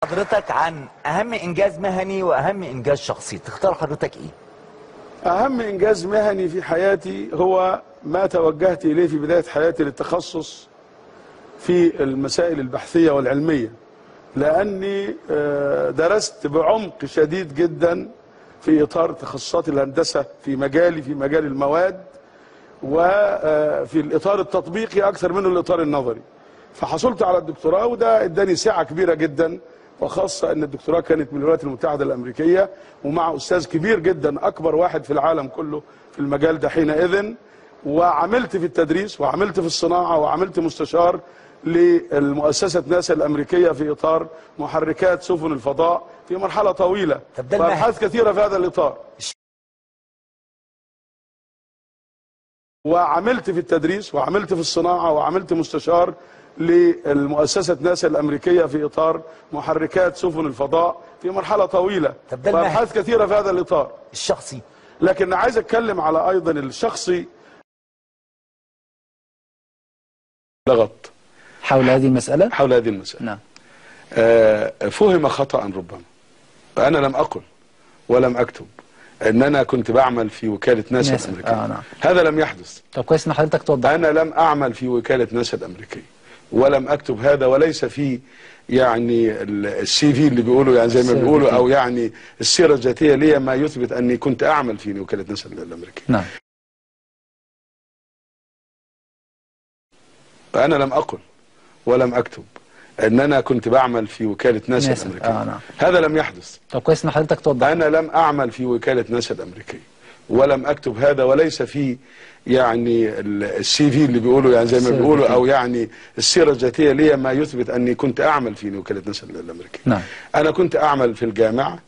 حضرتك عن اهم انجاز مهني واهم انجاز شخصي، تختار حضرتك ايه؟ اهم انجاز مهني في حياتي هو ما توجهت اليه في بدايه حياتي للتخصص في المسائل البحثيه والعلميه، لاني درست بعمق شديد جدا في اطار تخصصات الهندسه في مجال المواد، وفي الاطار التطبيقي اكثر منه الاطار النظري. فحصلت على الدكتوراه، وده اداني سعه كبيره جدا، وخاصه ان الدكتوراه كانت من الولايات المتحده الامريكيه ومع استاذ كبير جدا، اكبر واحد في العالم كله في المجال ده حينئذ. وعملت في التدريس وعملت في الصناعه وعملت مستشار للمؤسسه ناسا الامريكيه في اطار محركات سفن الفضاء في مرحله طويله، وابحاث كثيره في هذا الاطار. وعملت في التدريس وعملت في الصناعه وعملت مستشار للمؤسسه ناسا الامريكيه في اطار محركات سفن الفضاء في مرحله طويله، وابحاث كثيره في هذا الاطار الشخصي. لكن عايز اتكلم على ايضا الشخصي. لغط حول هذه المسألة؟ حول هذه المسألة، نعم. فهم خطأ ربما. فأنا لم أقل ولم أكتب أن أنا كنت بعمل في وكالة ناسا الأمريكية. نعم. هذا لم يحدث. طب كويس إن حضرتك توضح. أنا لم أعمل في وكالة ناسا الأمريكية ولم أكتب هذا، وليس في يعني السي في اللي بيقولوا، يعني زي ما بيقولوا، أو يعني السيرة الذاتية لي ما يثبت أني كنت أعمل في وكالة ناسا الأمريكية. نعم. فأنا لم أقل ولم أكتب أن أنا كنت بعمل في وكالة ناسا الأمريكية. نعم. هذا لم يحدث. طب كويس إن حضرتك توضح. أنا لم أعمل في وكالة ناسا الأمريكية ولم أكتب هذا، وليس في يعني السي في اللي بيقولوا، يعني زي ما بيقولوا، أو يعني السيرة الذاتية لي ما يثبت أني كنت أعمل في وكالة ناسا الأمريكية. نعم. أنا كنت أعمل في الجامعة